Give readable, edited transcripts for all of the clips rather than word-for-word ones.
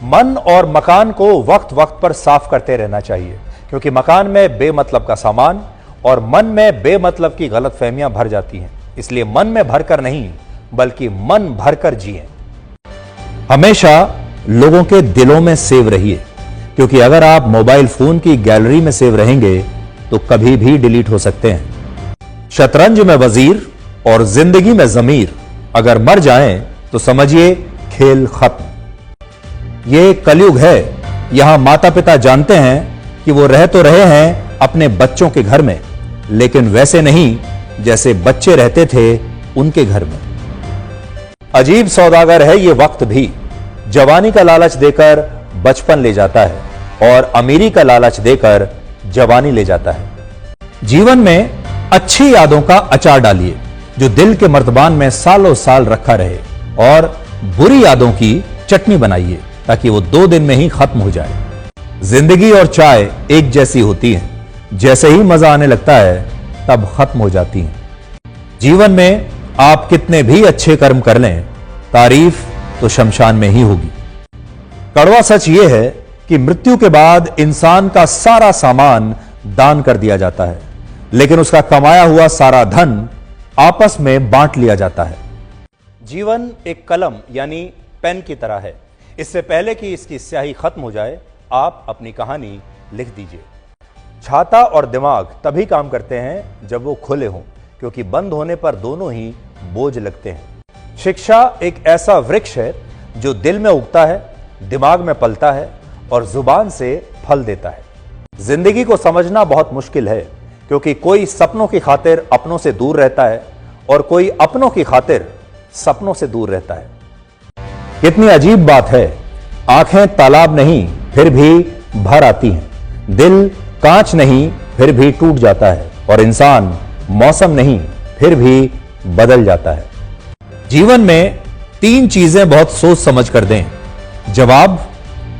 मन और मकान को वक्त वक्त पर साफ करते रहना चाहिए, क्योंकि मकान में बेमतलब का सामान और मन में बेमतलब की गलतफहमियां भर जाती हैं। इसलिए मन में भरकर नहीं, बल्कि मन भरकर जिएं। हमेशा लोगों के दिलों में सेव रहिए, क्योंकि अगर आप मोबाइल फोन की गैलरी में सेव रहेंगे तो कभी भी डिलीट हो सकते हैं। शतरंज में वजीर और जिंदगी में जमीर अगर मर जाएं तो समझिए खेल खत्म। ये कलयुग है। यहां माता पिता जानते हैं कि वो रह तो रहे हैं अपने बच्चों के घर में, लेकिन वैसे नहीं जैसे बच्चे रहते थे उनके घर में। अजीब सौदागर है ये वक्त भी। जवानी का लालच देकर बचपन ले जाता है और अमीरी का लालच देकर जवानी ले जाता है। जीवन में अच्छी यादों का अचार डालिए जो दिल के मर्तबान में सालों साल रखा रहे, और बुरी यादों की चटनी बनाइए ताकि वो 2 दिन में ही खत्म हो जाए। जिंदगी और चाय एक जैसी होती है, जैसे ही मजा आने लगता है तब खत्म हो जाती है। जीवन में आप कितने भी अच्छे कर्म कर लें, तारीफ तो शमशान में ही होगी। कड़वा सच यह है कि मृत्यु के बाद इंसान का सारा सामान दान कर दिया जाता है, लेकिन उसका कमाया हुआ सारा धन आपस में बांट लिया जाता है। जीवन एक कलम यानी पेन की तरह है। इससे पहले कि इसकी स्याही खत्म हो जाए, आप अपनी कहानी लिख दीजिए। छाता और दिमाग तभी काम करते हैं जब वो खुले हों, क्योंकि बंद होने पर दोनों ही बोझ लगते हैं। शिक्षा एक ऐसा वृक्ष है जो दिल में उगता है, दिमाग में पलता है और जुबान से फल देता है। जिंदगी को समझना बहुत मुश्किल है, क्योंकि कोई सपनों की खातिर अपनों से दूर रहता है और कोई अपनों की खातिर सपनों से दूर रहता है। कितनी अजीब बात है, आंखें तालाब नहीं फिर भी भर आती हैं, दिल कांच नहीं फिर भी टूट जाता है, और इंसान मौसम नहीं फिर भी बदल जाता है। जीवन में 3 चीजें बहुत सोच समझ कर दें: जवाब,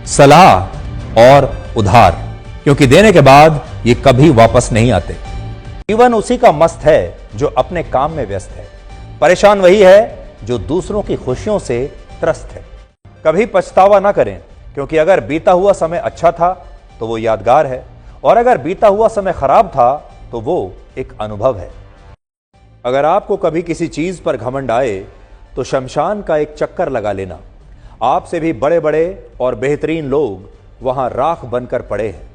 सलाह और उधार, क्योंकि देने के बाद ये कभी वापस नहीं आते। जीवन उसी का मस्त है जो अपने काम में व्यस्त है। परेशान वही है जो दूसरों की खुशियों से त्रस्त है। कभी पछतावा ना करें, क्योंकि अगर बीता हुआ समय अच्छा था तो वो यादगार है, और अगर बीता हुआ समय खराब था तो वो एक अनुभव है। अगर आपको कभी किसी चीज पर घमंड आए तो शमशान का एक चक्कर लगा लेना। आपसे भी बड़े बड़े और बेहतरीन लोग वहां राख बनकर पड़े हैं।